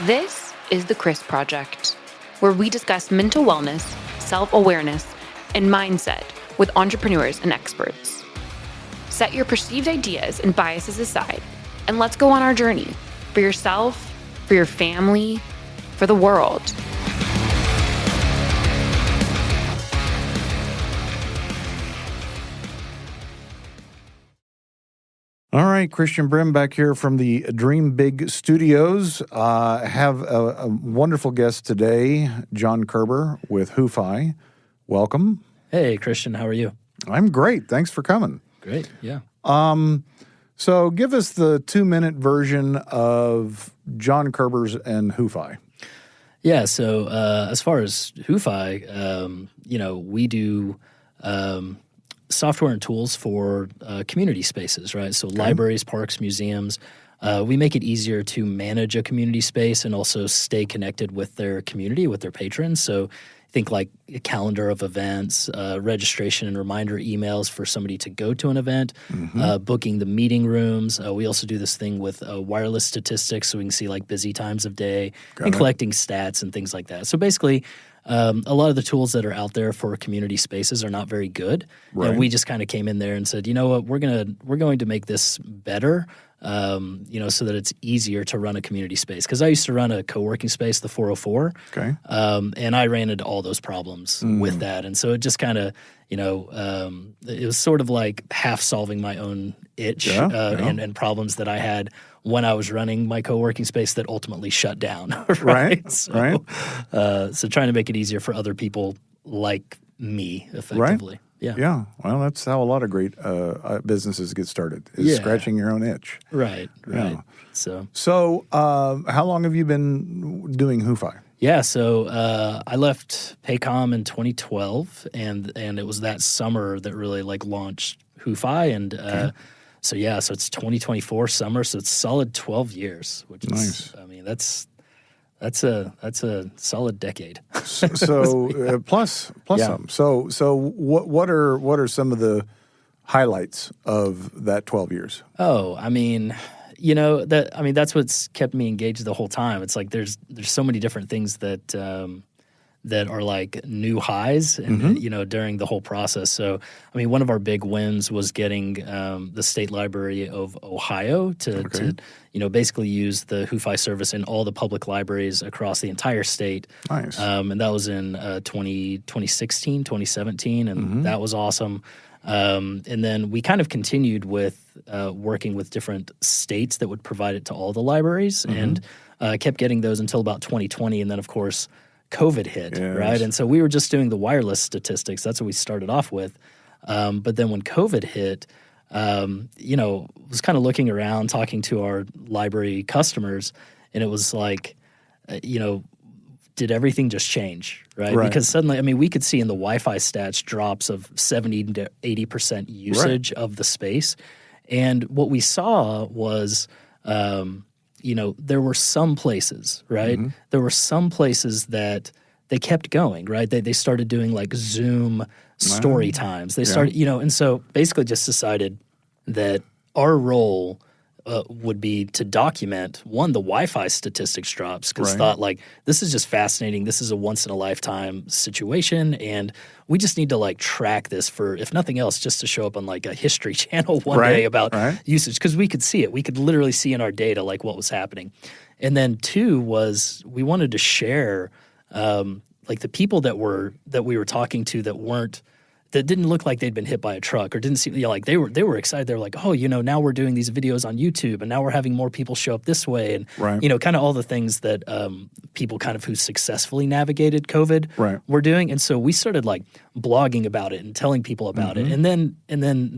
This is The Chris Project, where we discuss mental wellness, self-awareness, and mindset with entrepreneurs and experts. Set your perceived ideas and biases aside, and let's go on our journey for yourself, for your family, for the world. All right, Christian Brim back here from the Dream Big Studios. Have a wonderful guest today, John Kerber with WhoFi. Welcome. Hey, Christian, how are you? I'm great. Thanks for coming. Great, yeah. So give us the 2-minute version of John Kerber's and WhoFi. Yeah, so as far as WhoFi, we do software and tools for community spaces, right? So libraries, parks, museums. We make it easier to manage a community space and also stay connected with their community, with their patrons. So think like a calendar of events, registration and reminder emails for somebody to go to an event, booking the meeting rooms. We also do this thing with wireless statistics so we can see like busy times of day and collecting stats and things like that. So basically, a lot of the tools that are out there for community spaces are not very good. Right. And we just kind of came in there and said, you know what, we're going to make this better, so that it's easier to run a community space. Because I used to run a co-working space, the 404, and I ran into all those problems with that. And so it just kind of, it was sort of like half solving my own itch and problems that I had when I was running my co-working space that ultimately shut down. Right. So trying to make it easier for other people like me, effectively. Right. Yeah. Well, that's how a lot of great businesses get started, is scratching your own itch. Right. Yeah. So how long have you been doing WhoFi? Yeah, so I left Paycom in 2012, and it was that summer that really launched WhoFi, and so it's 2024 summer, so it's solid 12 years, which is nice. I mean, that's a solid decade. So plus some. So what are some of the highlights of that 12 years? Oh, I mean, that's what's kept me engaged the whole time. It's like there's so many different things that are like new highs and during the whole process. So I mean, one of our big wins was getting the State Library of Ohio to basically use the WhoFi service in all the public libraries across the entire state. Nice. And that was in 2016, 2017, and that was awesome. And then we kind of continued with working with different states that would provide it to all the libraries and kept getting those until about 2020. And then, of course, COVID hit, right? And so we were just doing the wireless statistics. That's what we started off with. But then when COVID hit, was kind of looking around, talking to our library customers, and it was like, did everything just change, right? Because suddenly, I mean, we could see in the Wi-Fi stats drops of 70 to 80% usage of the space. And what we saw was, there were some places, right? There were some places that they kept going, right? They started doing like Zoom story times. They started, and so basically just decided that our role would be to document, one, the Wi-Fi statistics drops, because thought like, this is just fascinating. This is a once-in-a-lifetime situation, and we just need to track this for, if nothing else, just to show up on a History Channel one day about usage, because we could see it. We could literally see in our data what was happening. And then two was we wanted to share the people that we were talking to that didn't look like they'd been hit by a truck or didn't seem they were excited. They were like, oh, now we're doing these videos on YouTube and now we're having more people show up this way and kind of all the things that people kind of who successfully navigated COVID were doing. And so we started blogging about it and telling people about it. And then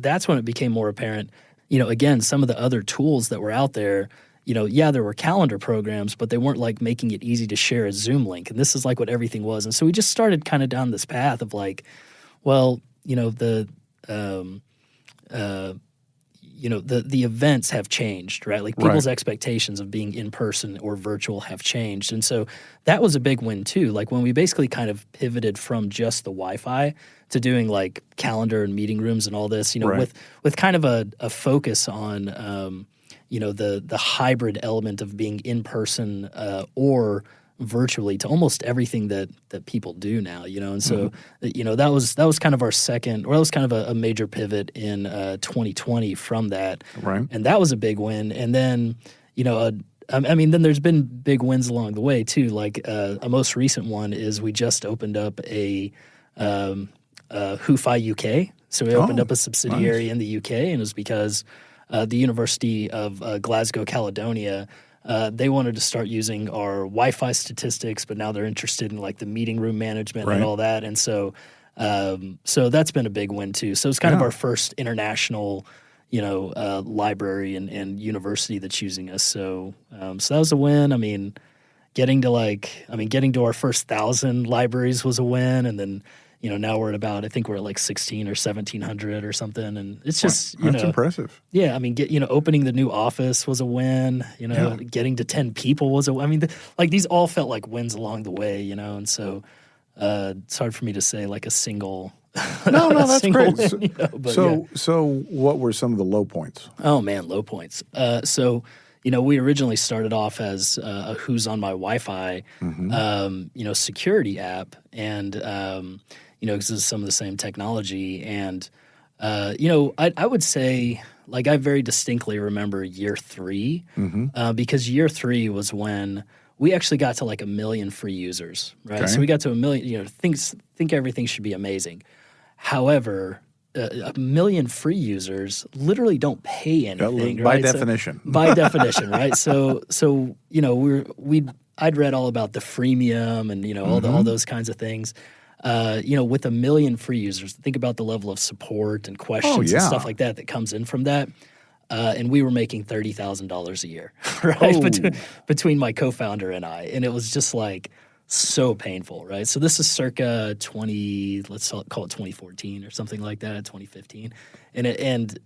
that's when it became more apparent, again, some of the other tools that were out there, there were calendar programs, but they weren't making it easy to share a Zoom link. And this is what everything was. And so we just started kind of down this path of the events have changed, right? People's expectations of being in person or virtual have changed. And so that was a big win too. When we basically kind of pivoted from just the Wi-Fi to doing calendar and meeting rooms and all this, with kind of a focus on, the hybrid element of being in person or virtually to almost everything that people do now, and so that was kind of our second, or that was kind of a major pivot in 2020 from that, Right. and that was a big win. And then then there's been big wins along the way too. Like a most recent one is we just opened up a WhoFi UK. So we opened up a subsidiary in the UK, and it was because the University of Glasgow, Caledonia, they wanted to start using our Wi-Fi statistics, but now they're interested in like the meeting room management and all that. And so that's been a big win too. So it's kind of our first international, library and university that's using us. So that was a win. I mean, getting to our first 1,000 libraries was a win, and then now we're at about, I think we're at like 1,600 or 1,700 or something, and it's just that's impressive. Yeah, I mean, opening the new office was a win. Getting to 10 people was a win. I mean, these all felt like wins along the way. And so it's hard for me to say like a single. No, that's great. Win, so what were some of the low points? Oh man, low points. We originally started off as a Who's on My Wi-Fi, security app, and because it's some of the same technology. And I would say, like, I very distinctly remember year 3, because year 3 was when we actually got to like 1 million free users, right? Okay. So we got to 1 million. Think everything should be amazing. However, 1 million free users literally don't pay anything, by right? definition. By definition, right? So I'd read all about the freemium and all those kinds of things. With 1 million free users, think about the level of support and questions and stuff like that comes in from that. And we were making $30,000 a year, right? Between my co-founder and I, and it was just like so painful, right? So this is circa let's call it 2014 or something like that, 2015. And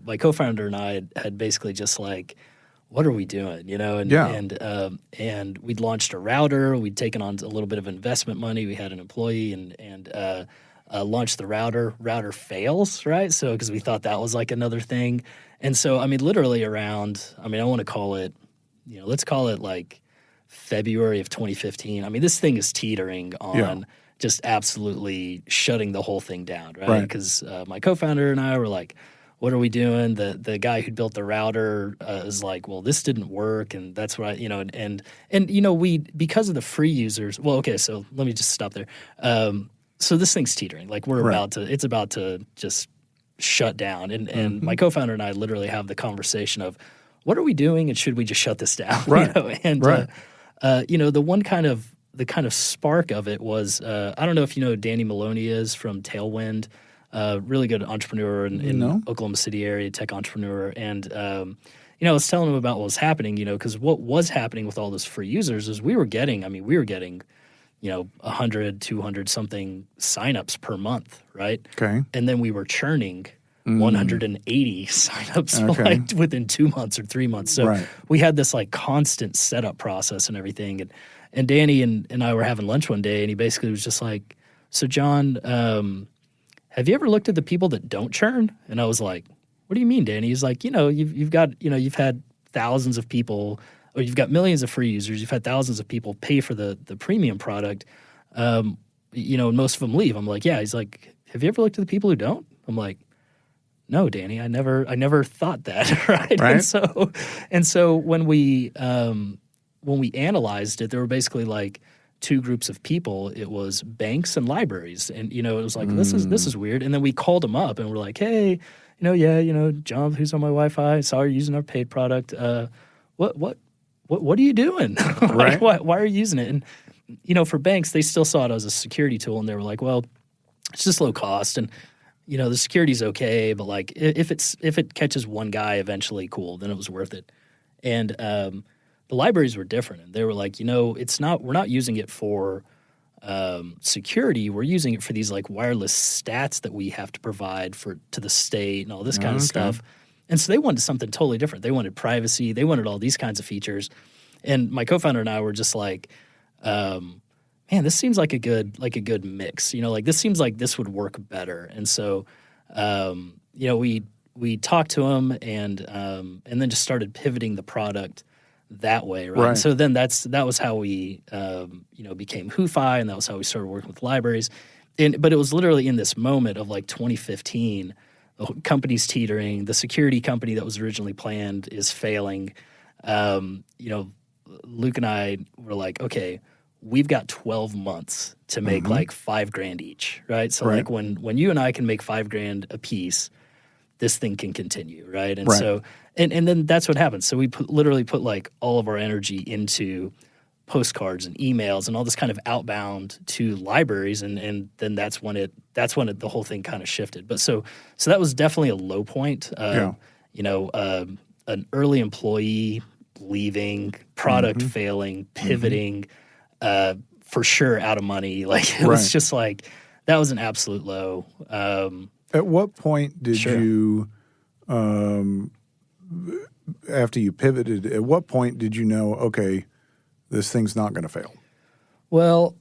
my co-founder and I had basically just like, what are we doing? And we'd launched a router. We'd taken on a little bit of investment money. We had an employee and launched the router. Router fails, right? So because we thought that was like another thing. And so, I mean, literally around, I want to call it, let's call it like February of 2015. I mean, this thing is teetering on just absolutely shutting the whole thing down, right? Because my co-founder and I were like, what are we doing? The guy who built the router is like, well, this didn't work, and that's what we because of the free users. Well, okay, so let me just stop there. So this thing's teetering, like it's about to just shut down, and my co-founder and I literally have the conversation of, what are we doing, and should we just shut this down? Right. The kind of spark of it was, I don't know if you know who Danny Maloney is from Tailwind. Really good entrepreneur in Oklahoma City area, tech entrepreneur. And, I was telling him about what was happening, because what was happening with all those free users is we were getting 100, 200 something signups per month, right? Okay. And then we were churning 180 signups like within 2 months or 3 months. So we had this like constant setup process and everything. And Danny and I were having lunch one day, and he basically was just like, so John, have you ever looked at the people that don't churn? And I was like, what do you mean, Danny? He's like, you've had thousands of people, or you've got millions of free users. You've had thousands of people pay for the premium product. And most of them leave. I'm like, yeah. He's like, have you ever looked at the people who don't? I'm like, no, Danny, I never thought that. Right. And so when we analyzed it, there were basically like 2 groups of people. It was banks and libraries, and it was like, this is weird. And then we called them up and we're like, hey, John, who's on my Wi-Fi, saw you're using our paid product. What are you doing? Like, why are you using it? And for banks, they still saw it as a security tool, and they were like, well, it's just low cost, and the security's okay, but like if it catches one guy eventually, cool, then it was worth it. And the libraries were different, and they were like, we're not using it for security. We're using it for these like wireless stats that we have to provide to the state and all this kind of stuff. And so they wanted something totally different. They wanted privacy. They wanted all these kinds of features. And my co-founder and I were just like, man, this seems like a good mix. This seems like this would work better. And so, we we talked to them and then just started pivoting the product that way, right? Right. And so then that was how we became WhoFi, and that was how we started working with libraries. But it was literally in this moment of like 2015, the company's teetering, the security company that was originally planned is failing. Luke and I were like, okay, we've got 12 months to make like $5,000 each, right? So like when you and I can make $5,000 a piece, this thing can continue, right? And so, and then that's what happens. So we literally put like all of our energy into postcards and emails and all this kind of outbound to libraries, and then that's when the whole thing kind of shifted. But so that was definitely a low point. An early employee leaving, product failing, pivoting, for sure out of money. Like it was just like that was an absolute low. At what point did you, after you pivoted, at what point did you know, okay, this thing's not going to fail? Well,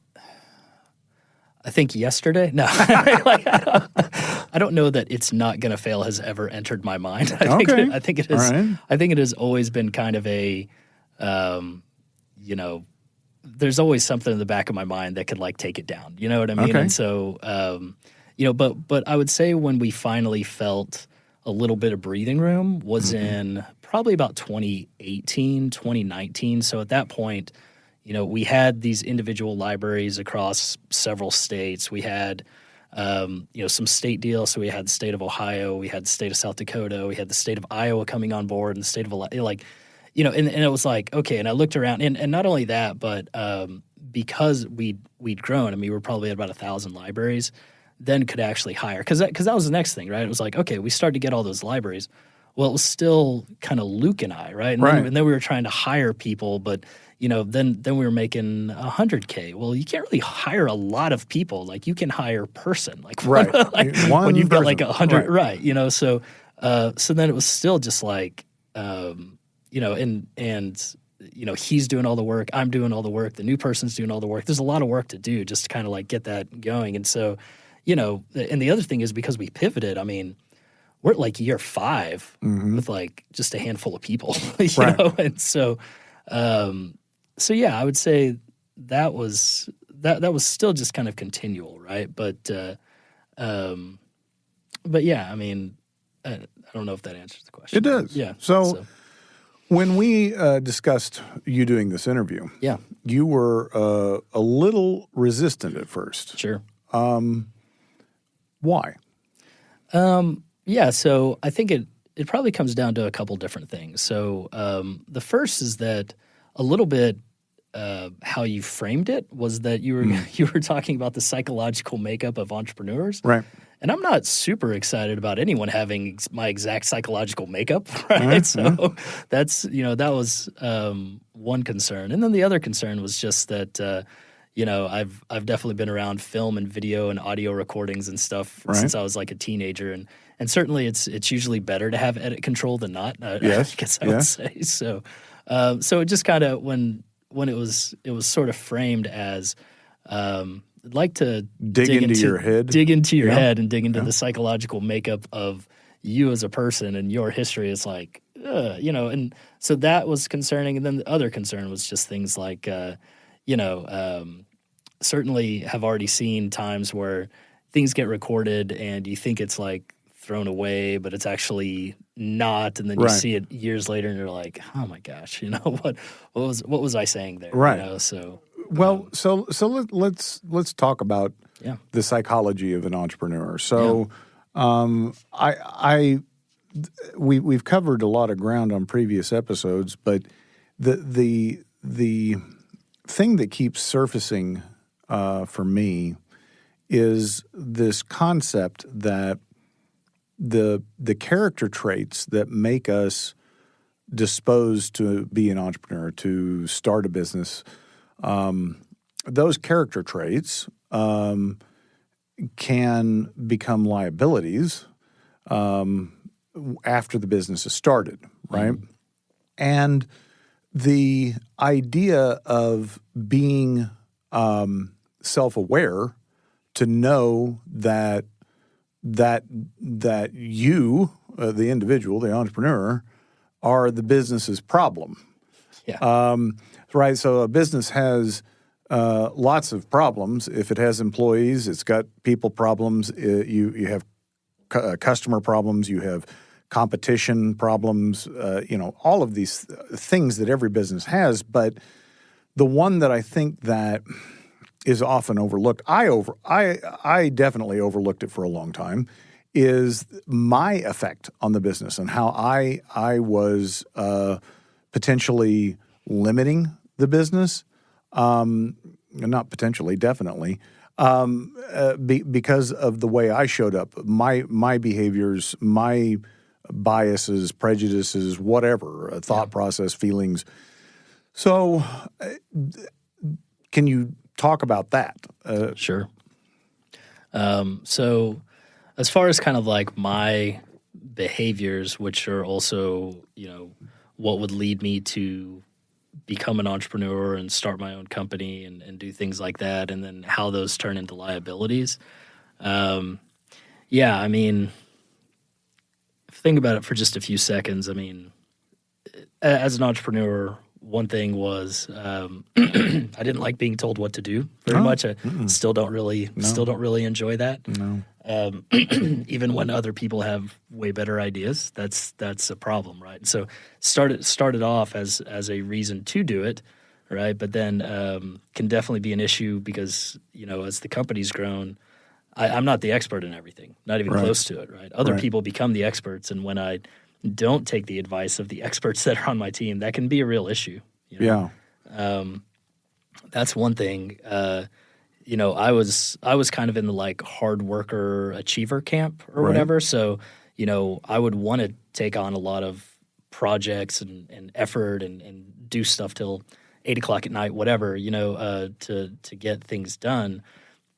I think yesterday. No, I don't know that it's not going to fail has ever entered my mind. I think it is. Right. I think it has always been kind of a, there's always something in the back of my mind that could like take it down. You know what I mean? Okay. And so, but I would say when we finally felt a little bit of breathing room was in probably about 2018, 2019. So at that point, we had these individual libraries across several states. We had, some state deals. So we had the state of Ohio, we had the state of South Dakota, we had the state of Iowa coming on board, and the state of and it was like, okay. And I looked around, and not only that, but because we'd grown, I mean, we were probably at about 1,000 libraries, then could actually hire. Because that was the next thing, right? It was like, okay, we started to get all those libraries. Well, it was still kind of Luke and I, right? And then we were trying to hire people, but then we were making $100K. Well, you can't really hire a lot of people. Like you can hire a person, like right, when you've got like 100, right? So then it was still just like, he's doing all the work, I'm doing all the work, the new person's doing all the work. There's a lot of work to do just to kind of like get that going. And so, and the other thing is because we pivoted, I mean, we're at like year 5 with like just a handful of people, you know? And so, yeah, I would say that was still just kind of continual, right? But yeah, I mean, I don't know if that answers the question. It does. Yeah. So when we discussed you doing this interview, you were a little resistant at first. Sure. Why? Yeah, so I think it probably comes down to a couple different things. So the first is that a little bit how you framed it was that you were talking about the psychological makeup of entrepreneurs. Right. And I'm not super excited about anyone having my exact psychological makeup, right? So that's, that was one concern. And then the other concern was just that I've definitely been around film and video and audio recordings and stuff since I was like a teenager, and certainly it's usually better to have edit control than not. Yes. I guess I would say so. So it just kind of when it was sort of framed as I'd like to dig into your head, and dig into the psychological makeup of you as a person and your history. It's like and so that was concerning, and then the other concern was just things like certainly have already seen times where things get recorded and you think it's like thrown away, but it's actually not, and then you see it years later and you're like, oh my gosh, what was I saying there? Right. So let's talk about the psychology of an entrepreneur. So we've covered a lot of ground on previous episodes, but the thing that keeps surfacing for me is this concept that the character traits that make us disposed to be an entrepreneur, to start a business, those character traits can become liabilities after the business is started, right? And the idea of being self-aware to know that you the individual, the entrepreneur, are the business's problem. Yeah. Right. So a business has lots of problems. If it has employees, it's got people problems. You have customer problems. You have competition problems. All of these things that every business has. But the one that I think that is often overlooked, I definitely overlooked it for a long time, is my effect on the business and how I was potentially limiting the business. Not potentially, definitely, because of the way I showed up, my behaviors, my biases, prejudices, whatever, thought process, feelings. So, can you talk about that? Sure. So, as far as kind of like my behaviors, which are also, what would lead me to become an entrepreneur and start my own company and do things like that, and then how those turn into liabilities. Think about it for just a few seconds. As an entrepreneur, one thing was I didn't like being told what to do very much. I still don't really enjoy that. No. Even when other people have way better ideas, that's a problem, right? So started off as a reason to do it, right? But then can definitely be an issue because as the company's grown, I'm not the expert in everything, not even close to it, right? Other people become the experts, and when I don't take the advice of the experts that are on my team, that can be a real issue. Yeah. That's one thing. I was kind of in the like hard worker achiever camp or whatever. So, I would want to take on a lot of projects and effort and do stuff till 8 o'clock at night, whatever, to get things done.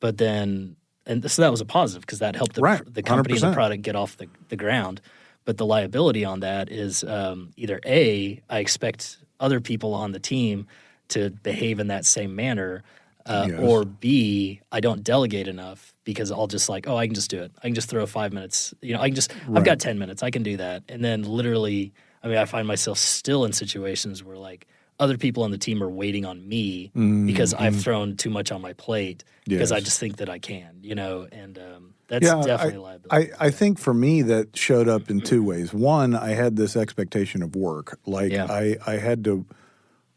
But then, and so that was a positive because that helped the company 100%. And the product get off the ground. But the liability on that is either A, I expect other people on the team to behave in that same manner, or B, I don't delegate enough because I'll just I can just do it. I can just throw 5 minutes. I've got 10 minutes. I can do that. And then literally, I find myself still in situations where other people on the team are waiting on me because I've thrown too much on my plate because I just think that I can, and that's definitely a liability. I think for me that showed up in two ways. One, I had this expectation of work. I had to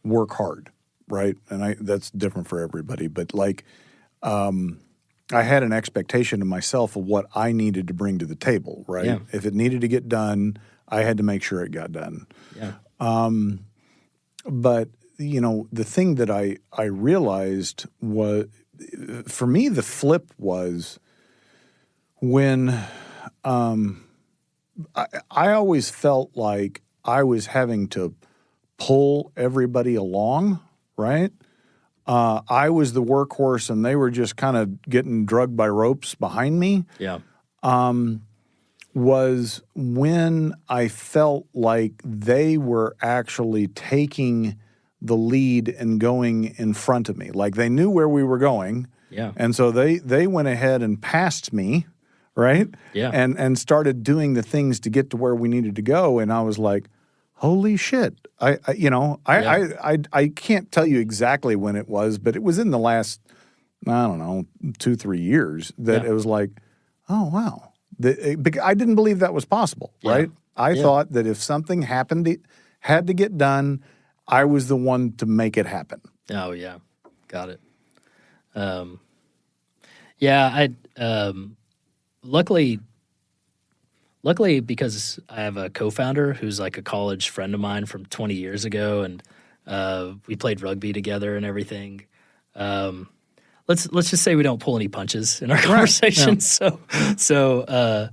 work hard, right? And that's different for everybody. But I had an expectation of myself of what I needed to bring to the table, right? Yeah. If it needed to get done, I had to make sure it got done. Yeah. But, the thing that I realized was, for me, the flip was when I always felt like I was having to pull everybody along, right? I was the workhorse and they were just kind of getting drugged by ropes behind me. Yeah. Was when I felt like they were actually taking the lead and going in front of me. Like they knew where we were going. Yeah. And so they went ahead and passed me, right? Yeah. And started doing the things to get to where we needed to go. And I was like, holy shit. I can't tell you exactly when it was, but it was in the last, 2-3 years that it was like, oh, wow. I didn't believe that was possible, right? I thought that if something happened, had to get done, I was the one to make it happen. Oh, yeah. Got it. Luckily, because I have a co-founder who's like a college friend of mine from 20 years ago, and we played rugby together and everything. Let's just say we don't pull any punches in our conversations. Yeah. So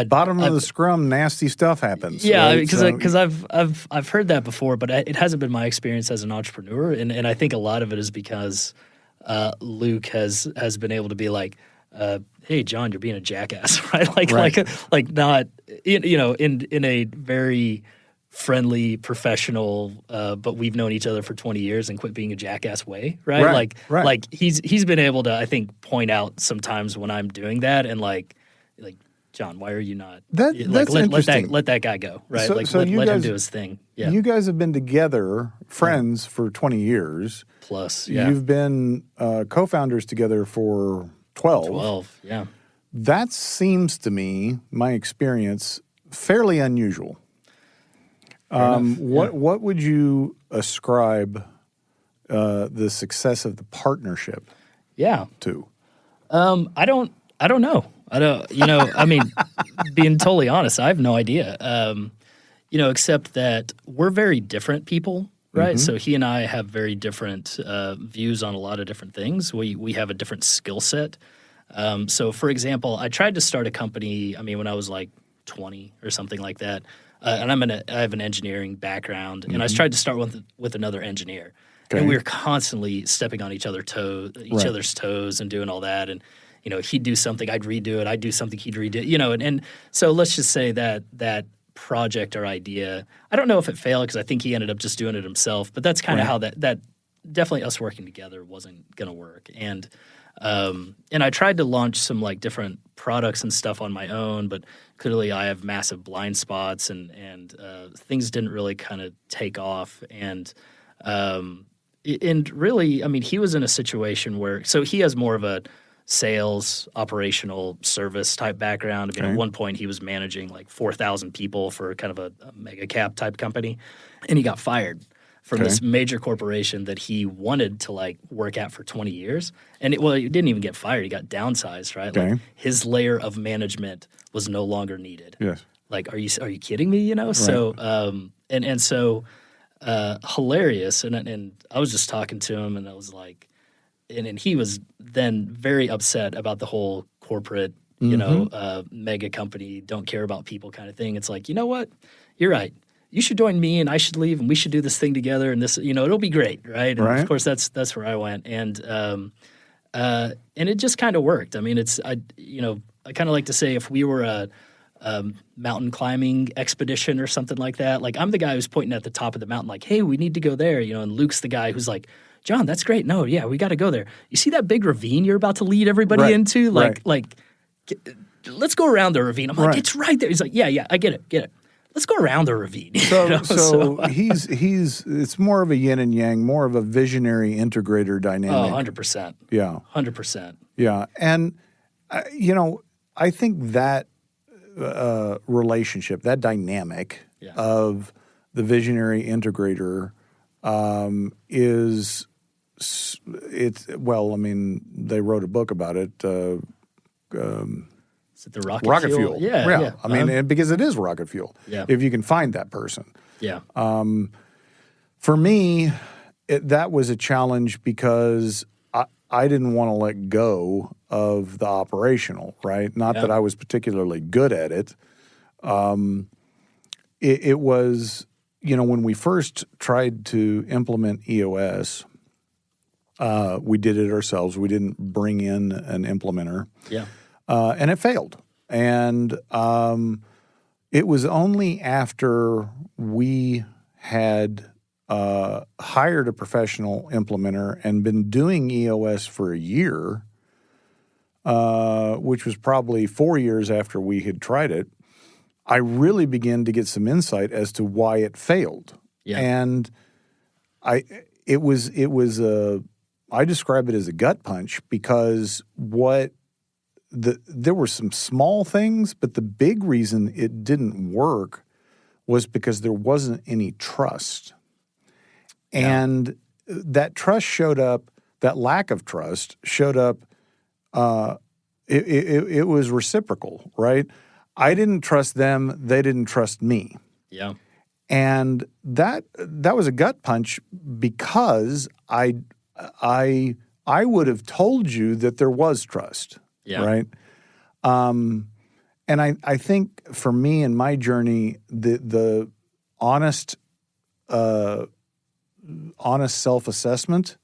bottom of the scrum, nasty stuff happens. Yeah, right? because I've heard that before, but it hasn't been my experience as an entrepreneur, and I think a lot of it is because Luke has been able to be like, hey, John, you're being a jackass, right? Like not in a very friendly, professional, but we've known each other for 20 years and quit being a jackass way, right? Like he's been able to, I think, point out sometimes when I'm doing that and like John, why are you not? That's interesting. Let that guy go, right? So let him do his thing. Yeah. You guys have been together, friends, for 20 years. Plus, yeah. You've been co-founders together for 12. 12, yeah. That seems to me, my experience, fairly unusual. What would you ascribe the success of the partnership to? I don't know. I mean, being totally honest, I have no idea. Except that we're very different people, right? Mm-hmm. So he and I have very different views on a lot of different things. We have a different skill set. So for example, I tried to start a company, when I was like 20 or something like that. And I have an engineering background, and I tried to start with another engineer. Okay. And we were constantly stepping on each other's toes and doing all that. And, he'd do something, I'd redo it. I'd do something, he'd redo it. And so let's just say that project or idea, I don't know if it failed because I think he ended up just doing it himself. But that's kind of how that definitely us working together wasn't going to work. And I tried to launch some like different products and stuff on my own, but clearly I have massive blind spots and things didn't really kind of take off. And really, he was in a situation where, so he has more of a sales, operational service type background. At one point he was managing like 4,000 people for kind of a mega cap type company, and he got fired from this major corporation that he wanted to like work at for 20 years. And he didn't even get fired. He got downsized, right? Okay. Like his layer of management was no longer needed. Yes. Like, are you kidding me? Right. So, so hilarious. And I was just talking to him and I was like, and he was then very upset about the whole corporate, mega company, don't care about people kind of thing. It's like, you know what? You're right. You should join me and I should leave and we should do this thing together and this, it'll be great, right? And of course that's where I went. And it just kind of worked. I kind of like to say if we were a mountain climbing expedition or something like that, like I'm the guy who's pointing at the top of the mountain like, hey, we need to go there, and Luke's the guy who's like, John, that's great. No, yeah, we got to go there. You see that big ravine you're about to lead everybody into? Like, let's go around the ravine. I'm like, it's right there. He's like, yeah, I get it. Let's go around the ravine. So he's it's more of a yin and yang, more of a visionary integrator dynamic. 100%. Yeah. 100%. Yeah. And, I think that relationship, that dynamic of the visionary integrator they wrote a book about it. Is it the rocket fuel? Yeah. Because it is rocket fuel. Yeah. If you can find that person. Yeah. For me, that was a challenge because I didn't want to let go of the operational, right? Not that I was particularly good at it. It was, when we first tried to implement EOS, we did it ourselves. We didn't bring in an implementer. Yeah. And it failed. And it was only after we had hired a professional implementer and been doing EOS for a year, which was probably 4 years after we had tried it, I really began to get some insight as to why it failed. Yeah. And I describe it as a gut punch because there were some small things, but the big reason it didn't work was because there wasn't any trust. Yeah. And that trust showed up, that lack of trust showed up, it was reciprocal, right? I didn't trust them, they didn't trust me. Yeah. And that was a gut punch because I would have told you that there was trust. Yeah. Right. And I think for me in my journey, the honest self-assessment,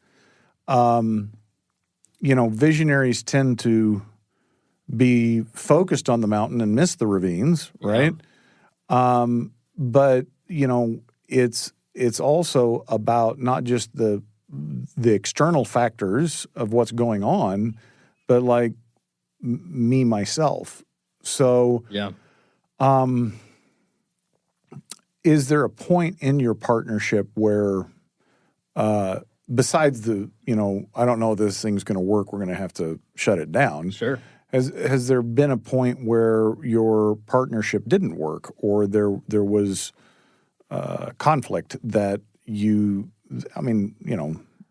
visionaries tend to be focused on the mountain and miss the ravines, right? Yeah. But it's also about not just the external factors of what's going on, but like me, myself. So, Yeah. is there a point in your partnership where, besides the, I don't know if this thing's going to work, we're going to have to shut it down. Sure. Has there been a point where your partnership didn't work, or there was conflict that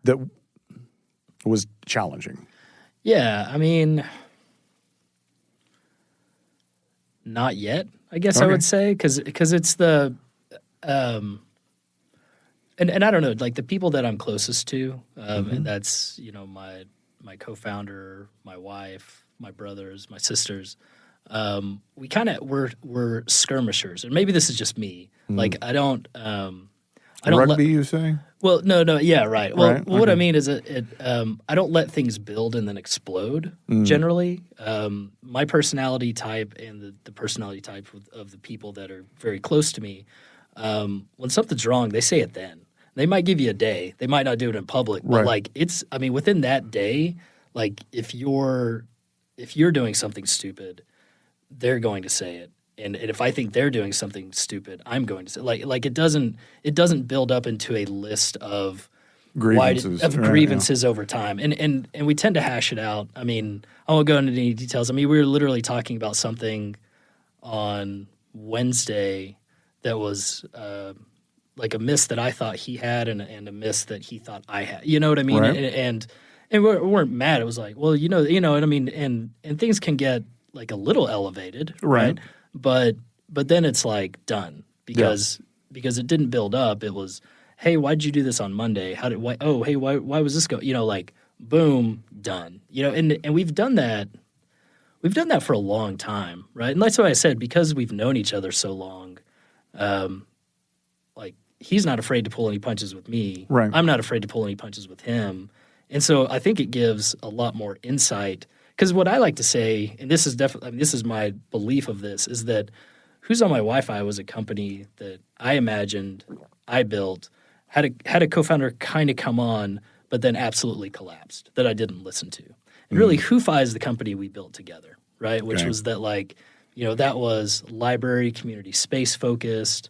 that was challenging? Yeah, I mean, not yet, I guess I Okay. would say, because it's the, and I don't know, like the people that I'm closest to, and that's, my co-founder, my wife, my brothers, my sisters, we kind of, we're skirmishers, and maybe this is just me. Like, I don't Rugby, you say? Well, no, yeah, right. Well, Right, what I okay. mean is I don't let things build and then explode. Generally, my personality type and the personality type of the people that are very close to me, when something's wrong, they say it then. They might give you a day. They might not do it in public, but Right. within that day, like if you're doing something stupid, they're going to say it. And if I think they're doing something stupid, I'm going to say like it doesn't build up into a list of Grievances. grievances over time, and we tend to hash it out. I mean, I won't go into any details. I mean, we were literally talking about something on Wednesday that was like a miss that I thought he had and a miss that he thought I had. You know what I mean? Right. And we weren't mad. It was like, well, you know what I mean. And things can get like a little elevated, Right. But then it's like done because it didn't build up. It was, hey, why'd you do this on Monday? Why was this go? Like boom, done. And we've done that. We've done that for a long time, right? And that's why I said, because we've known each other so long, like he's not afraid to pull any punches with me. Right. I'm not afraid to pull any punches with him. And so I think it gives a lot more insight. Because what I like to say, and this is definitely, this is my belief of this, is that Who's on My Wi-Fi was a company that I imagined, I built, had a co-founder kind of come on, but then absolutely collapsed that I didn't listen to. And really, WhoFi is the company we built together, right? Which Okay. was that that was library, community space focused.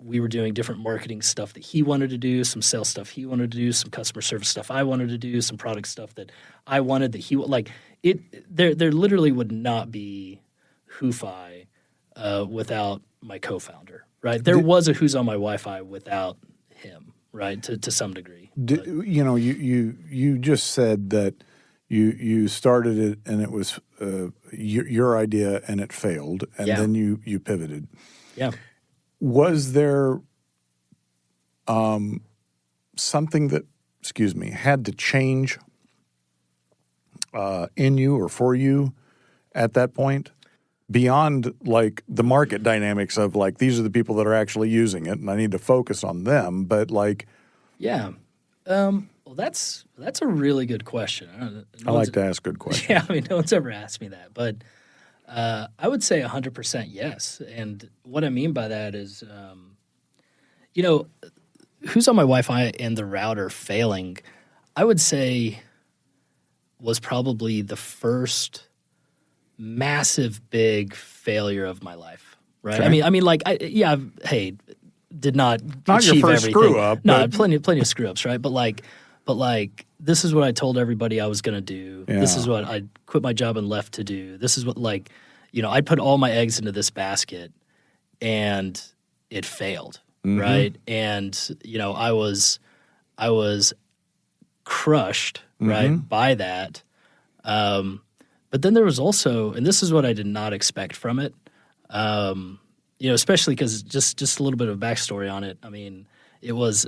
We were doing different marketing stuff that he wanted to do, some sales stuff he wanted to do, some customer service stuff I wanted to do, some product stuff that I wanted that he there literally would not be WhoFi without my co-founder, right? There was a Who's on My Wi-Fi without him, right? To some degree. You just said that you started it and it was your idea and it failed, and then you pivoted. Yeah. Was there something that, had to change in you or for you at that point? Beyond like the market dynamics of like, these are the people that are actually using it and I need to focus on them, but like... Yeah. Well, that's a really good question. I like to ask good questions. Yeah, I mean, no one's ever asked me that, but I would say 100% yes. And what I mean by that is, Who's on My Wi-Fi and the router failing, I would say was probably the first massive big failure of my life, right? Okay. Did not Not your achieve first everything. screw up, No, but- plenty of screw ups, right? But this is what I told everybody I was going to do. Yeah. This is what I quit my job and left to do. This is what I put all my eggs into this basket and it failed, right? And I was crushed, right, by that. But then there was also, and this is what I did not expect from it, especially because just a little bit of backstory on it. I mean, it was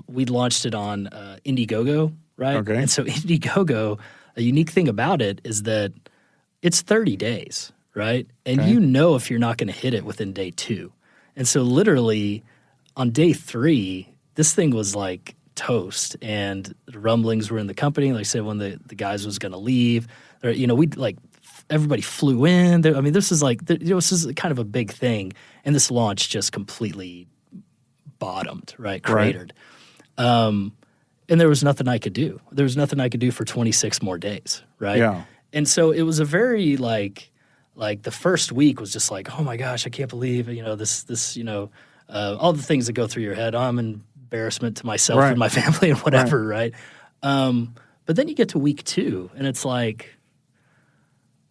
we launched it on Indiegogo, right? Okay. And so Indiegogo, a unique thing about it is that it's 30 days, right? And Okay. if you're not going to hit it within day 2. And so literally on day 3, this thing was like toast, and the rumblings were in the company. Like I said, when the guys was going to leave, everybody flew in. This is this is kind of a big thing, and this launch just completely bottomed, right? Cratered. And there was nothing I could do. There was nothing I could do for 26 more days, right? Yeah. And so it was a very like the first week was just like, oh my gosh, I can't believe, this, all the things that go through your head. Oh, I'm an embarrassment to myself and my family and whatever, right? But then you get to week 2 and it's like,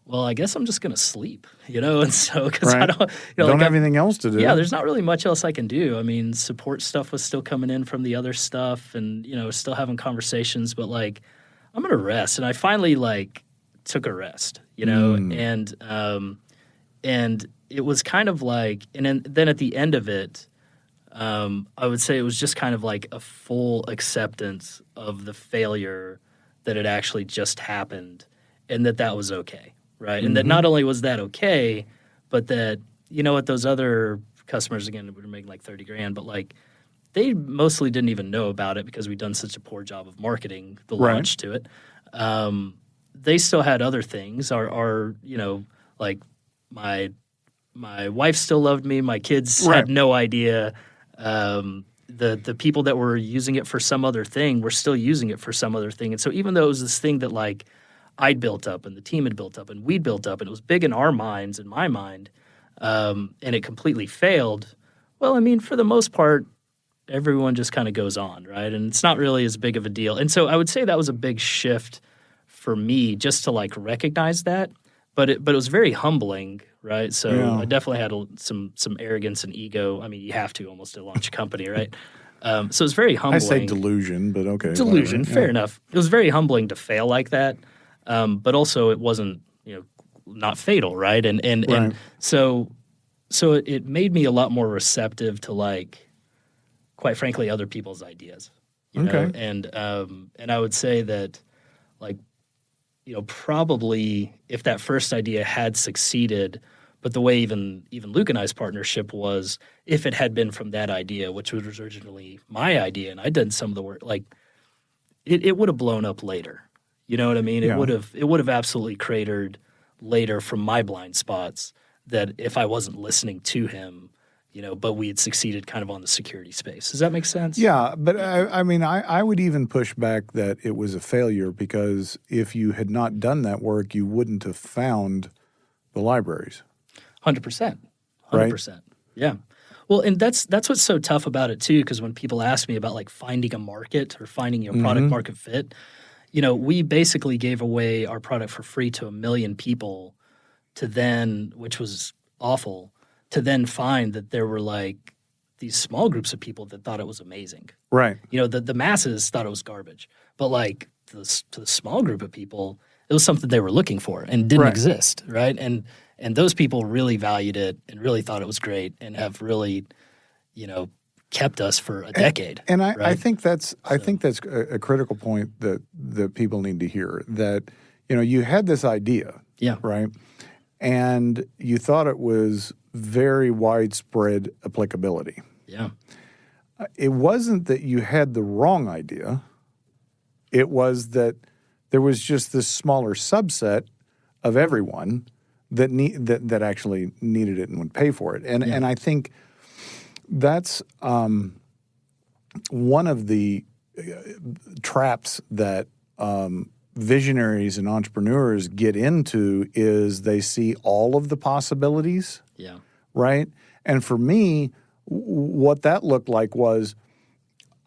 well, I guess I'm just going to sleep, and so because I don't, don't have anything else to do. Yeah, there's not really much else I can do. I mean, support stuff was still coming in from the other stuff, and still having conversations, but like, I'm going to rest. And I finally like took a rest, and it was kind of like, and then at the end of it, I would say it was just kind of like a full acceptance of the failure that it actually just happened, and that was okay. Right. And that not only was that okay, but that, what those other customers, again, we were making like 30 grand, but like they mostly didn't even know about it because we'd done such a poor job of marketing the launch to it. They still had other things. Our like my wife still loved me. My kids had no idea. The people that were using it for some other thing were still using it for some other thing. And so even though it was this thing that like I'd built up and the team had built up and we'd built up and it was big in our minds, in my mind, and it completely failed, well, I mean, for the most part, everyone just kind of goes on, right? And it's not really as big of a deal. And so I would say that was a big shift for me just to like recognize that. But it was very humbling, right? So I definitely had some arrogance and ego. I mean, you have to almost to launch a company, right? So it's very humbling. I say delusion, but okay. Delusion, fair enough. It was very humbling to fail like that. But also it wasn't, not fatal, right? And so it made me a lot more receptive to like, quite frankly, other people's ideas. You know? And I would say that like, probably if that first idea had succeeded, but the way even Luke and I's partnership was, if it had been from that idea, which was originally my idea, and I did some of the work, like it would have blown up later. You know what I mean? It would have absolutely cratered later from my blind spots that if I wasn't listening to him, but we had succeeded kind of on the security space. Does that make sense? Yeah, but I mean, I would even push back that it was a failure because if you had not done that work, you wouldn't have found the libraries. 100%. 100%. Yeah. Well, and that's what's so tough about it too, because when people ask me about like finding a market or finding your product market fit, we basically gave away our product for free to 1 million people to then, which was awful, to then find that there were like these small groups of people that thought it was amazing. Right. The masses thought it was garbage, but like to the small group of people, it was something they were looking for and didn't exist, right? And those people really valued it and really thought it was great and have really, kept us for a decade. And I think that's a critical point that people need to hear, that you had this idea, right, and you thought it was very widespread applicability. Yeah, it wasn't that you had the wrong idea; it was that there was just this smaller subset of everyone that actually needed it and would pay for it, and I think that's one of the traps that visionaries and entrepreneurs get into is they see all of the possibilities. Yeah. Right? And for me, what that looked like was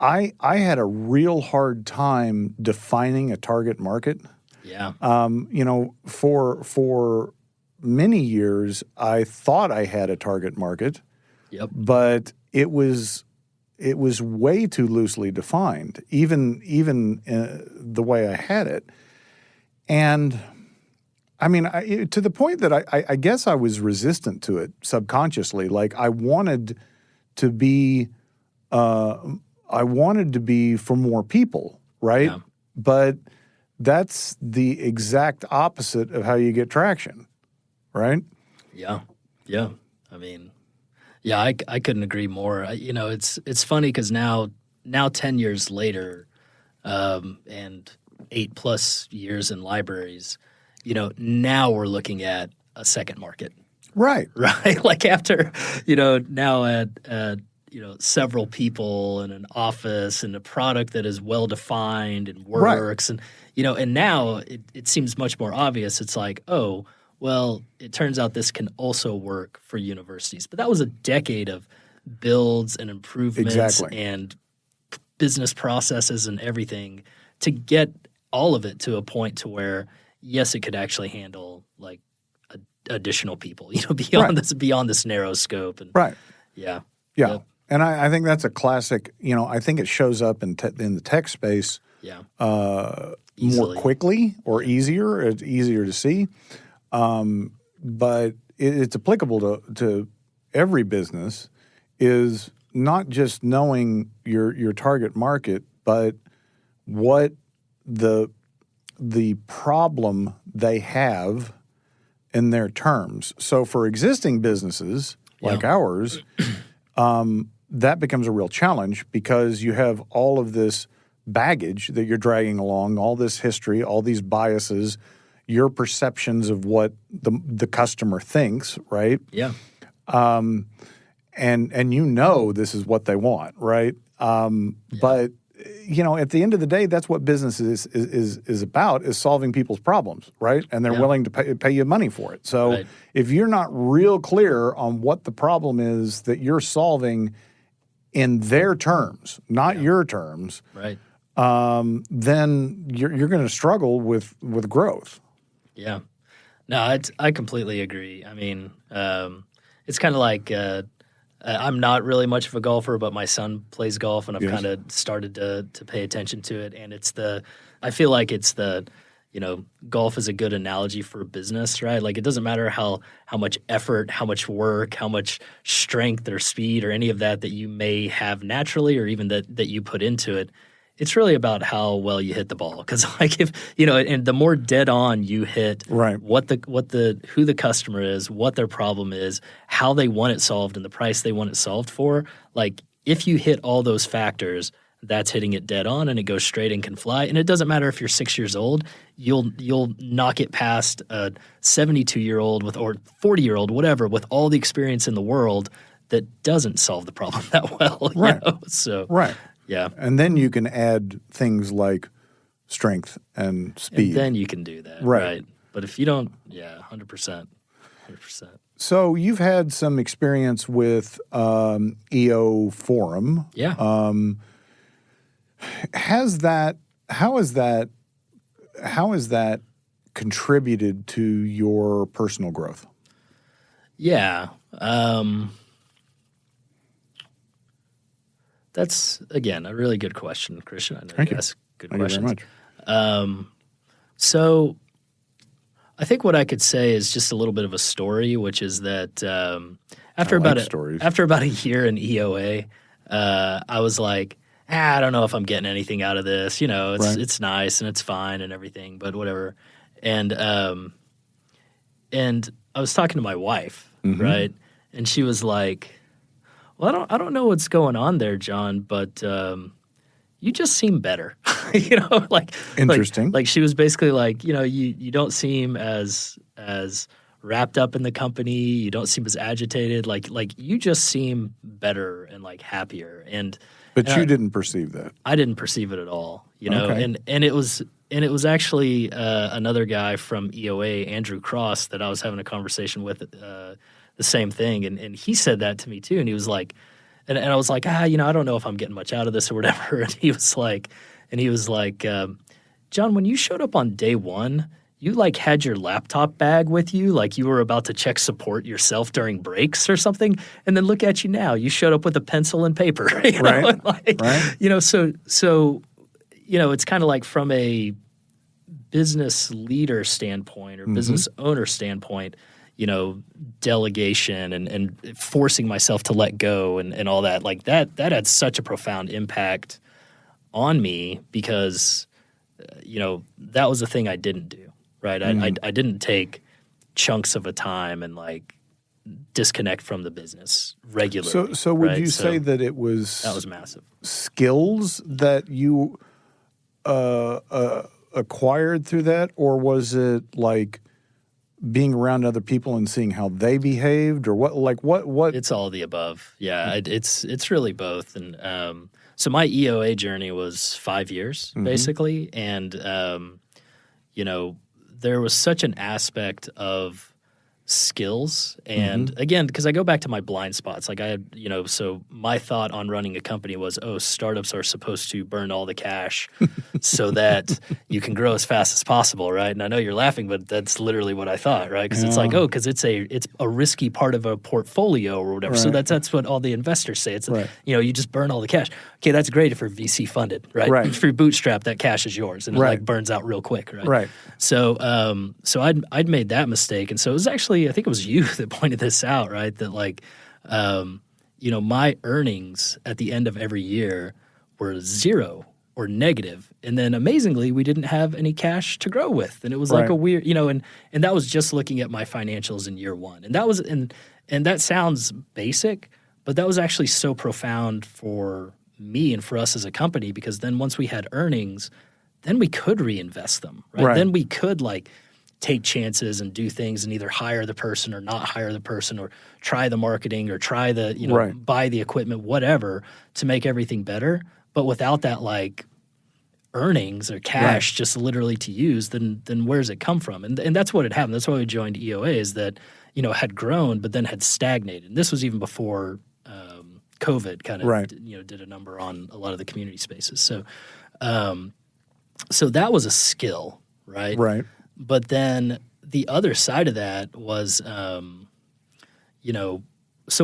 I had a real hard time defining a target market. Yeah. For many years, I thought I had a target market. Yep. But it was way too loosely defined, even the way I had it. And I mean, to the point that I guess I was resistant to it subconsciously. Like I wanted to be for more people, right? Yeah. But that's the exact opposite of how you get traction, right? Yeah. Yeah. I mean, yeah, I couldn't agree more. It's funny because now 10 years later, and 8+ years in libraries, now we're looking at a second market. Right. Right. Like after, now at several people and an office and a product that is well defined and works, and and now it seems much more obvious. It's like, oh, well, it turns out this can also work for universities. But that was a decade of builds and improvements Exactly. and business processes and everything to get all of it to a point to where, yes, it could actually handle like additional people, beyond this narrow scope. And Right. yeah. Yeah. Yep. And I think that's a classic, I think it shows up in the tech space Yeah. more Easily. quickly or easier. It's easier to see. But it's applicable to every business, is not just knowing your target market, but what the problem they have in their terms. So for existing businesses like ours, that becomes a real challenge because you have all of this baggage that you're dragging along, all this history, all these biases, your perceptions of what the customer thinks, right? Yeah. And this is what they want, right? But at the end of the day, that's what business is about, is solving people's problems, right? And they're willing to pay you money for it. So if you're not real clear on what the problem is that you're solving in their terms, not your terms, Right. then you're going to struggle with growth. Yeah. No, I completely agree. I mean, it's kind of like I'm not really much of a golfer, but my son plays golf, and I've kind of started to pay attention to it. And I feel like it's golf is a good analogy for business, right? Like it doesn't matter how much effort, how much work, how much strength or speed or any of that you may have naturally, or even that you put into it. It's really about how well you hit the ball. Because and the more dead on you hit, right, who the customer is, what their problem is, how they want it solved, and the price they want it solved for. Like if you hit all those factors, that's hitting it dead on, and it goes straight and can fly. And it doesn't matter if you're 6 years old, you'll knock it past a 72-year-old or 40-year-old, whatever, with all the experience in the world that doesn't solve the problem that well. Right. So right. Yeah. And then you can add things like strength and speed. And then you can do that. Right. But if you don't, 100%. 100%. So you've had some experience with EO Forum. Yeah. How has that contributed to your personal growth? Yeah. That's, again, a really good question, Christian. I know you ask good questions. Thank you very much. So I think what I could say is just a little bit of a story, which is that after about a year in EOA, I was like, I don't know if I'm getting anything out of this. It's nice and it's fine and everything, but whatever. And I was talking to my wife, right? And she was like, well, I don't know what's going on there, John, but you just seem better. Interesting. Like she was basically like, you don't seem as wrapped up in the company. You don't seem as agitated. Like you just seem better and like happier. But you didn't perceive that. I didn't perceive it at all. Okay. And it was actually another guy from EOA, Andrew Cross, that I was having a conversation with. The same thing, and he said that to me too, and he was like, and I was like, I don't know if I'm getting much out of this or whatever, and he was like, John, when you showed up on day one, you like had your laptop bag with you, like you were about to check support yourself during breaks or something, and then look at you now, you showed up with a pencil and paper, right? Right. So it's kind of like from a business leader standpoint or business owner standpoint, delegation and forcing myself to let go and all that, like that had such a profound impact on me because, that was the thing I didn't do, right? I didn't take chunks of a time and like disconnect from the business regularly. So would you say that that was massive skills that you acquired through that, or was it like being around other people and seeing how they behaved, or what? It's all the above. Yeah, it's really both. And so my EOA journey was 5 years basically, and there was such an aspect of skills. And again, because I go back to my blind spots, like I had, so my thought on running a company was, startups are supposed to burn all the cash so that you can grow as fast as possible, right? And I know you're laughing, but that's literally what I thought, right? Because it's like, because it's a risky part of a portfolio or whatever. So that's what all the investors say. It's you just burn all the cash. Okay, that's great if you're VC funded, right? If you're bootstrapped, that cash is yours, and it like burns out real quick, right? Right. So I'd made that mistake, and so it was actually, I think it was you that pointed this out, right? That like, my earnings at the end of every year were zero or negative, and then amazingly, we didn't have any cash to grow with, and it was like a weird, and that was just looking at my financials in year one, and that was and that sounds basic, but that was actually so profound for me and for us as a company, because then once we had earnings, then we could reinvest them, right? Then we could like take chances and do things and either hire the person or not hire the person, or try the marketing or try the, buy the equipment, whatever, to make everything better. But without that like earnings or cash just literally to use, then where does it come from? And that's what had happened. That's why we joined EOA, is that, had grown but then had stagnated. And this was even before COVID kind of, did a number on a lot of the community spaces. So, so that was a skill, right? Right. But then the other side of that was, so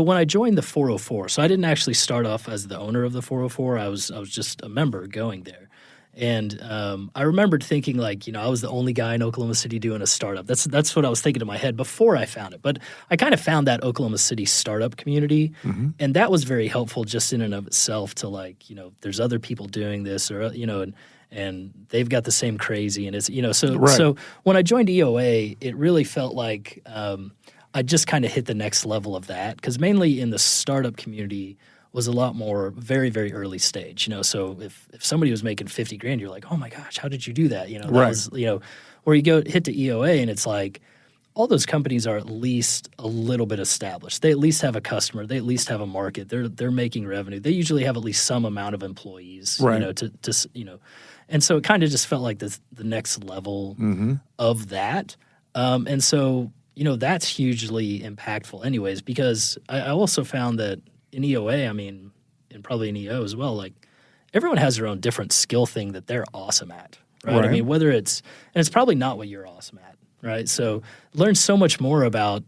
when I joined the 404, so I didn't actually start off as the owner of the 404. I was just a member going there. And I remembered thinking like, I was the only guy in Oklahoma City doing a startup. That's what I was thinking in my head before I found it. But I kind of found that Oklahoma City startup community, and that was very helpful just in and of itself to like, there's other people doing this, or, and they've got the same crazy, and it's, so when I joined EOA, it really felt like I just kind of hit the next level of that, because mainly in the startup community was a lot more very, very early stage, so if somebody was making 50 grand, you're like, oh my gosh, how did you do that? That was, where you go hit to EOA and it's like, all those companies are at least a little bit established. They at least have a customer. They at least have a market. They're making revenue. They usually have at least some amount of employees, and so it kind of just felt like the next level of that. And so, that's hugely impactful anyways, because I also found that in EOA, and probably in EO as well, like everyone has their own different skill thing that they're awesome at, right? I mean, whether it's probably not what you're awesome at, right? So learn so much more about,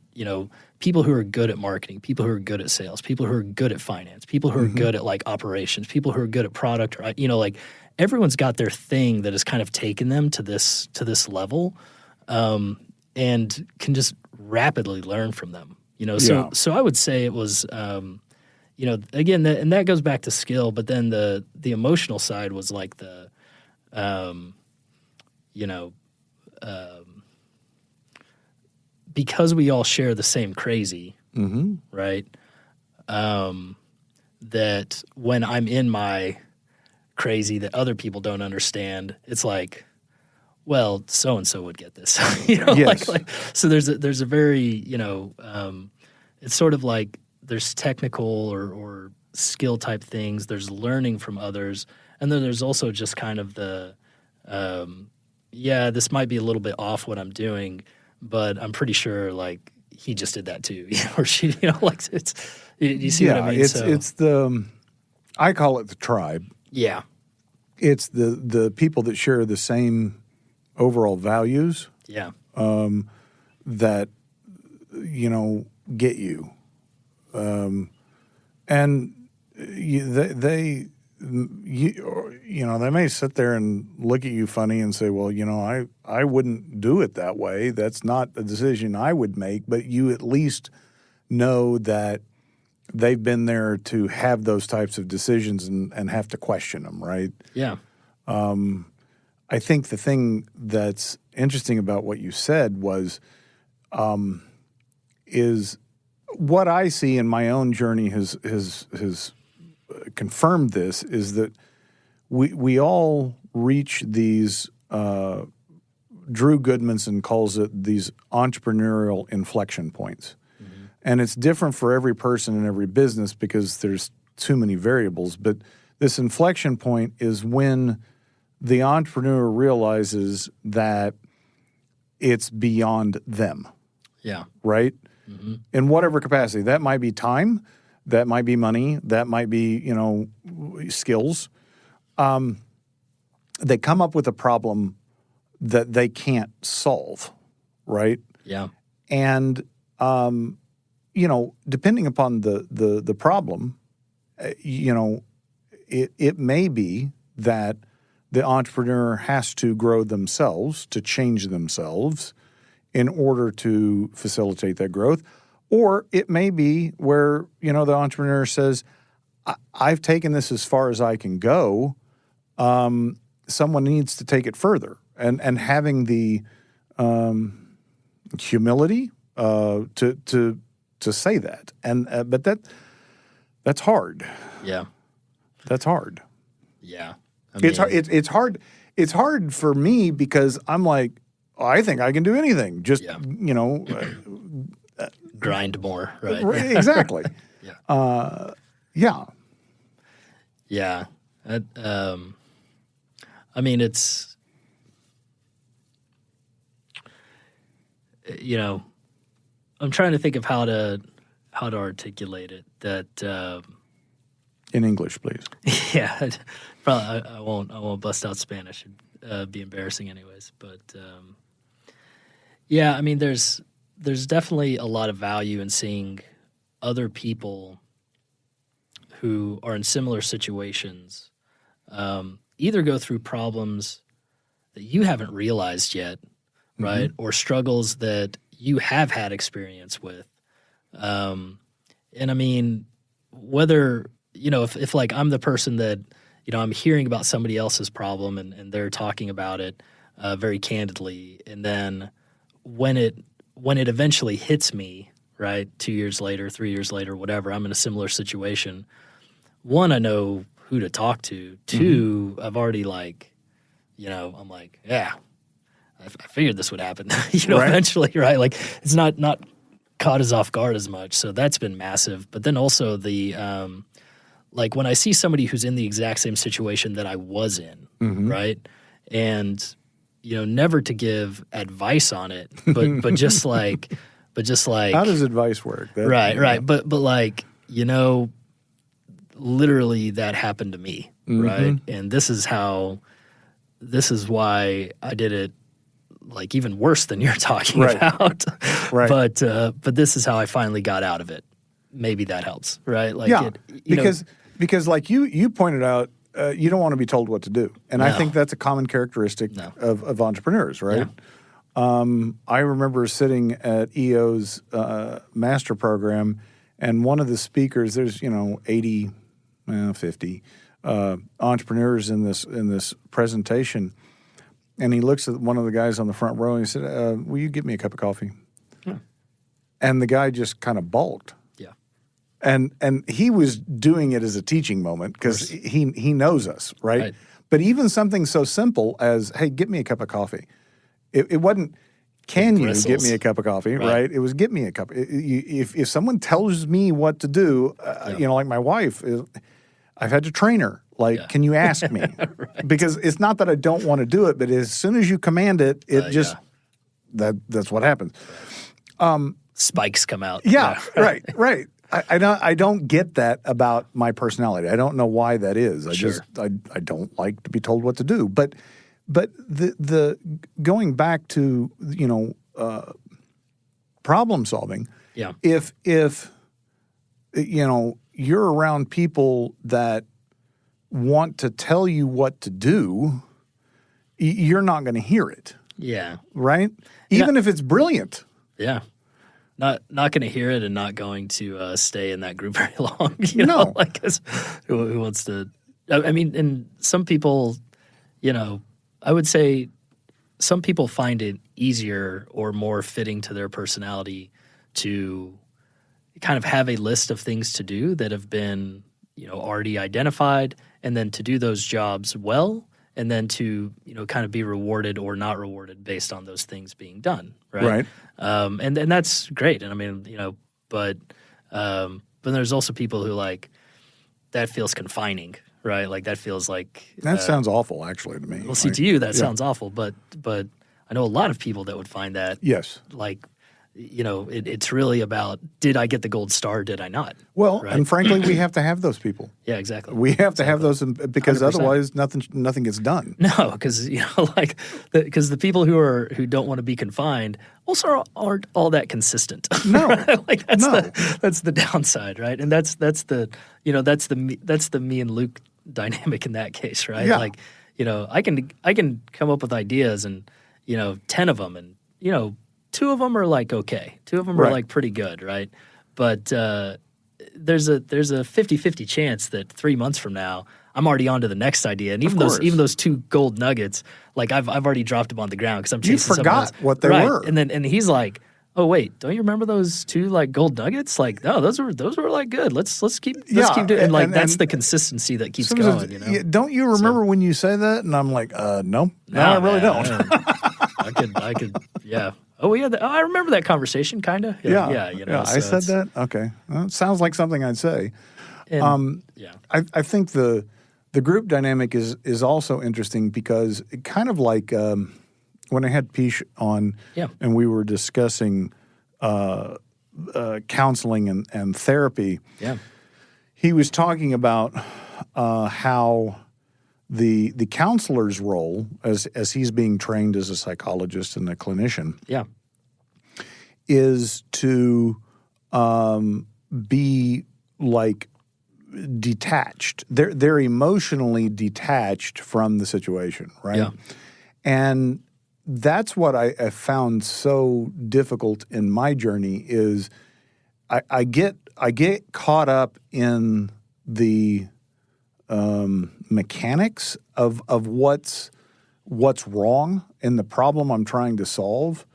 people who are good at marketing, people who are good at sales, people who are good at finance, people who are good at like operations, people who are good at product, right? Like everyone's got their thing that has kind of taken them to this level, and can just rapidly learn from them, So I would say it was, again, and that goes back to skill, but then the emotional side was like the, because we all share the same crazy, right? That when I'm in my crazy that other people don't understand, it's like, well, so-and-so would get this, Yes. like, so there's a very, it's sort of like there's technical or skill type things, there's learning from others, and then there's also just kind of the, this might be a little bit off what I'm doing, but I'm pretty sure like he just did that too, or she, like it's, you see what I mean? It's the, I call it the tribe. Yeah. It's the people that share the same overall values. Yeah. That, get you. And they may sit there and look at you funny and say, well, I wouldn't do it that way. That's not a decision I would make. But you at least know that they've been there to have those types of decisions and have to question them, right? Yeah. I think the thing that's interesting about what you said was, is what I see in my own journey has confirmed this, is that we all reach these, Drew Goodmanson calls it these entrepreneurial inflection points. And it's different for every person in every business because there's too many variables. But this inflection point is when the entrepreneur realizes that it's beyond them. Yeah. right? In whatever capacity. That might be time, that might be money, that might be, skills. They come up with a problem that they can't solve, right? Yeah. And, depending upon the problem, it may be that the entrepreneur has to grow themselves, to change themselves in order to facilitate that growth. Or it may be where, the entrepreneur says, I've taken this as far as I can go. Someone needs to take it further. And having the humility to say that. But that's hard. Yeah. That's hard. Yeah. It's hard. It's hard for me because I'm like, I think I can do anything. Just grind more, right? Exactly. Yeah. Yeah. Yeah. It's I'm trying to think of how to articulate it. That in English, please. Yeah, probably I won't bust out Spanish. It'd be embarrassing anyways. But there's definitely a lot of value in seeing other people who are in similar situations either go through problems that you haven't realized yet, right, or struggles that you have had experience with. Whether if like I'm the person that I'm hearing about somebody else's problem and they're talking about it very candidly, and then when it eventually hits me, right, 2 years later, 3 years later, whatever, I'm in a similar situation. One, I know who to talk to. Two, I've already I'm like, yeah, I figured this would happen, right? Eventually, right? Like it's not caught us off guard as much. So that's been massive. But then also the when I see somebody who's in the exact same situation that I was in, right? And never to give advice on it, but just like how does advice work? Right. But literally that happened to me, right? And this is why I did it like even worse than you're talking about. Right. But this is how I finally got out of it. Maybe that helps, right? Because like you pointed out, you don't want to be told what to do. And I think that's a common characteristic of entrepreneurs, right? Yeah. I remember sitting at EO's master program, and one of the speakers, there's 50 entrepreneurs in this presentation, and he looks at one of the guys on the front row and he said, "Will you get me a cup of coffee?" And the guy just kind of balked. And he was doing it as a teaching moment because he knows us, right? But even something so simple as, hey, get me a cup of coffee. It wasn't, can you get me a cup of coffee, right? It was, get me a cup. If someone tells me what to do, like my wife, I've had to train her. Like, can you ask me? Because it's not that I don't want to do it, but as soon as you command it, that's what happens. Spikes come out. Yeah. Right. I don't get that about my personality. I don't know why that is. I don't like to be told what to do. But the going back to problem solving. Yeah. If you're around people that want to tell you what to do, you're not going to hear it. Yeah. Right. Even if it's brilliant. Yeah. Not going to hear it and not going to stay in that group very long. Who wants to? And some people, I would say some people find it easier or more fitting to their personality to kind of have a list of things to do that have been, already identified, and then to do those jobs well, and then to, kind of be rewarded or not rewarded based on those things being done. Right. And that's great. And but there's also people who like, that feels confining, right? Like that feels like. That sounds awful actually to me. Well, see, to you, that sounds awful, but I know a lot of people that would find that. Yes. Like, it's really about, did I get the gold star? Did I not? Well, right? and frankly, we have to have those people. Yeah, exactly. We have to have those because 100%. otherwise nothing gets done. No, because because the people who don't want to be confined also aren't all that consistent. No, like that's the downside, right? And that's the me and Luke dynamic in that case, right? Yeah. Like, I can come up with ideas and 10 of them, and 2 of them are like okay, 2 of them are like pretty good, right? But there's a 50-50 chance that 3 months from now I'm already on to the next idea, and even those 2 gold nuggets, like I've already dropped them on the ground because I'm chasing. You forgot what they were, and he's like, oh wait, don't you remember those 2 like gold nuggets? Like, no, those were like good. Let's keep doing. And like that's the consistency that keeps going. Don't you remember when you say that? And I'm like, no, I really don't. I could, yeah. Oh yeah, I remember that conversation, kind of. Yeah. I said that. Okay, well, it sounds like something I'd say. And, I think the group dynamic is also interesting because it kind of like when I had Peach on, and we were discussing counseling and therapy. Yeah, he was talking about how the counselor's role, as he's being trained as a psychologist and a clinician, is to be like detached. They're emotionally detached from the situation, right? Yeah. And that's what I found so difficult in my journey is I get caught up in the mechanics of what's wrong in the problem I'm trying to solve,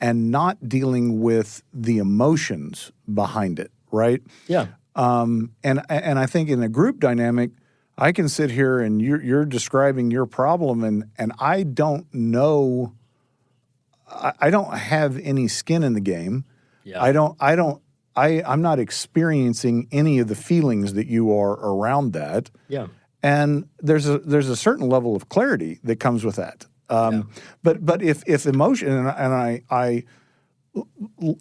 and not dealing with the emotions behind it, right? Yeah. And I think in a group dynamic, I can sit here and you're describing your problem, and I don't know, I don't have any skin in the game. Yeah. I'm not experiencing any of the feelings that you are around that. Yeah. And there's a certain level of clarity that comes with that. But if emotion, and I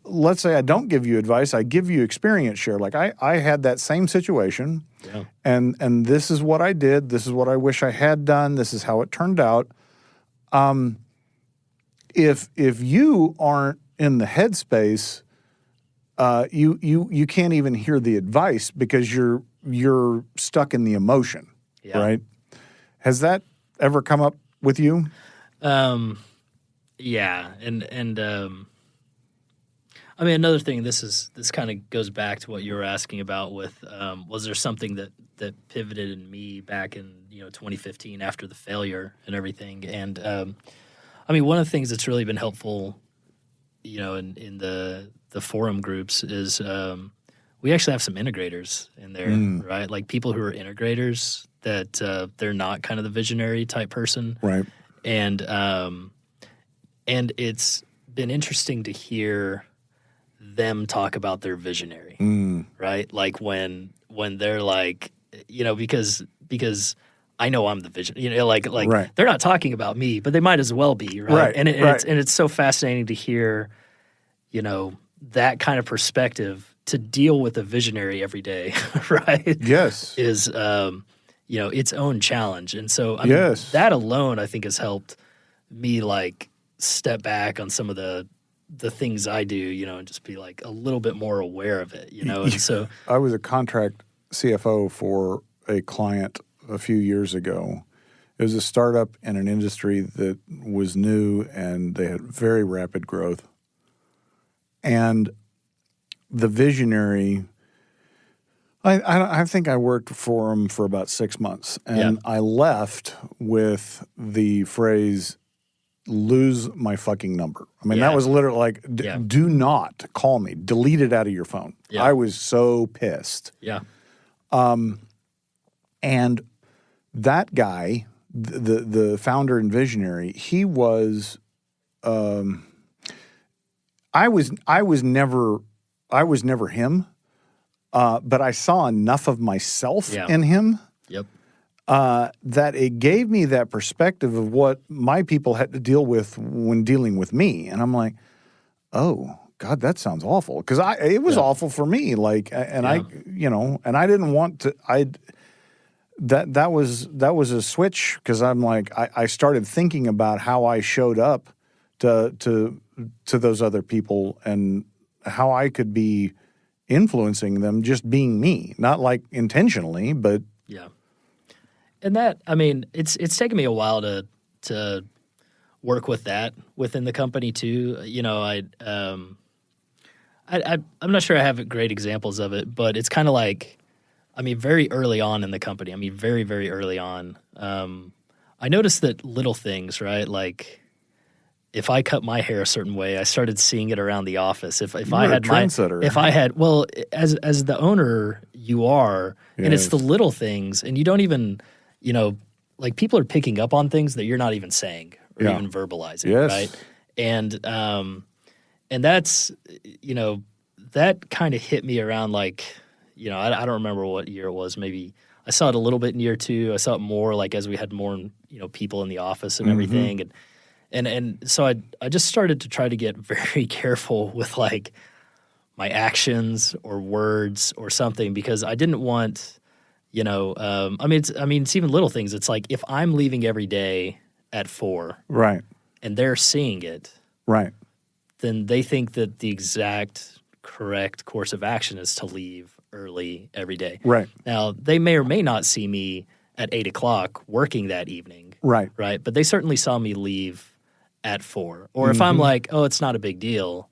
let's say I don't give you advice, I give you experience share. Like I had that same situation, and this is what I did. This is what I wish I had done. This is how it turned out. If you aren't in the headspace, you can't even hear the advice because you're stuck in the emotion, right? Has that ever come up with you? Yeah, and I mean, another thing. This kind of goes back to what you were asking about. With was there something that pivoted in me back in 2015 after the failure and everything? And I mean, one of the things that's really been helpful, in the forum groups is we actually have some integrators in there, right? Like people who are integrators that they're not kind of the visionary type person, right? And it's been interesting to hear them talk about their visionary, right? Like when they're like, because I know I'm the vision, right. They're not talking about me, but they might as well be, right? And it's so fascinating to hear, that kind of perspective to deal with a visionary every day, right? Yes, is its own challenge, and so I mean, that alone I think has helped me like step back on some of the things I do, and just be like a little bit more aware of it, And so I was a contract CFO for a client a few years ago. It was a startup in an industry that was new, and they had very rapid growth. And the visionary, I think I worked for him for about 6 months, and I left with the phrase, lose my fucking number. I mean, that was literally like, do not call me. Delete it out of your phone. Yeah. I was so pissed. Yeah. And that guy, the founder and visionary, he was, I was never him, but I saw enough of myself in him. Yep. That it gave me that perspective of what my people had to deal with when dealing with me. And I'm like, oh, God, that sounds awful. Because it was awful for me. Like, and I didn't want to. That was a switch because I'm like, I started thinking about how I showed up to those other people and how I could be influencing them just being me, not like intentionally, but yeah. And that, I mean, it's taken me a while to work with that within the company too. You know, I'm not sure I have great examples of it, but it's kind of like, I mean, very early on in the company, very, very early on, I noticed that little things, right? Like if I cut my hair a certain way, I started seeing it around the office. If I had as the owner, you are, and it's the little things, and you don't even, you know, like people are picking up on things that you're not even saying or even verbalizing, right? And that's, you know, that kind of hit me around like, you know, I don't remember what year it was. Maybe I saw it a little bit in year 2. I saw it more like as we had more, you know, people in the office and everything. And so I just started to try to get very careful with like my actions or words or something because I didn't want, you know, it's even little things. It's like if I'm leaving every day at 4, right, and they're seeing it, right, then they think that the exact correct course of action is to leave early every day. Right. Now, they may or may not see me at 8 o'clock working that evening. Right. Right. But they certainly saw me leave at 4. Or if I'm like, oh, it's not a big deal,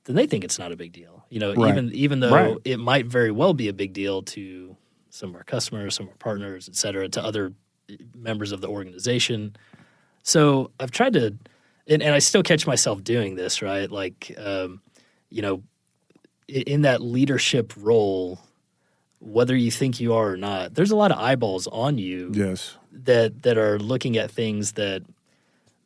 then they think it's not a big deal. You know, even though it might very well be a big deal to some of our customers, some of our partners, et cetera, to other members of the organization. So I've tried to, and I still catch myself doing this, right? Like, you know, in that leadership role, whether you think you are or not, there's a lot of eyeballs on you that are looking at things that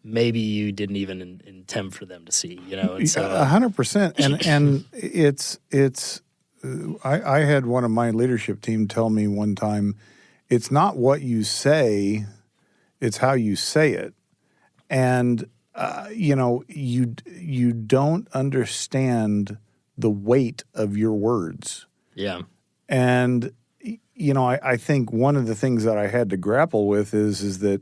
maybe you didn't even intend for them to see, you know? And so 100%. And it's I had one of my leadership team tell me one time, it's not what you say, it's how you say it. And, you know, you don't understand the weight of your words. Yeah. And, you know, I think one of the things that I had to grapple with is that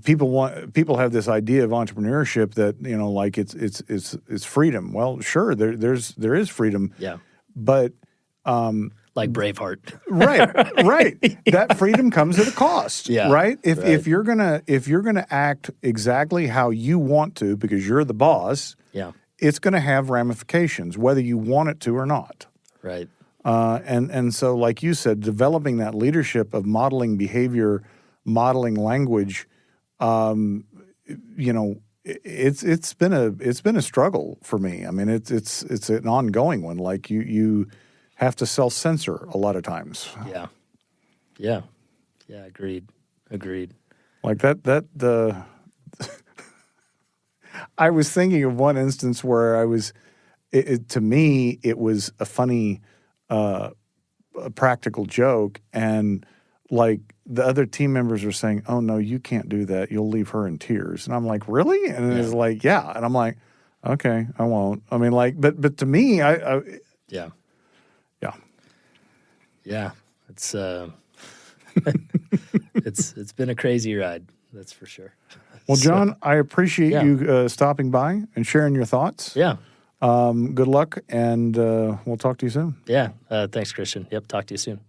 people have this idea of entrepreneurship that, you know, like it's freedom. Well, sure, there is freedom. Yeah. But like Braveheart. Right. That freedom comes at a cost. Yeah. Right? If you're gonna act exactly how you want to because you're the boss, it's gonna have ramifications, whether you want it to or not. Right. And so, like you said, developing that leadership of modeling behavior, modeling language, you know, it's been a struggle for me. I mean, it's an ongoing one. Like you have to self-censor a lot of times. Yeah. Agreed. Like that. I was thinking of one instance where I was. To me, it was a funny, a practical joke, and like the other team members were saying, "Oh no, you can't do that. You'll leave her in tears." And I'm like, "Really?" And it's like, "Yeah." And I'm like, "Okay, I won't." I mean, like, but to me, Yeah. It's it's been a crazy ride, that's for sure. Well, John, I appreciate you stopping by and sharing your thoughts. Yeah. Good luck, and we'll talk to you soon. Yeah. Thanks, Christian. Yep. Talk to you soon.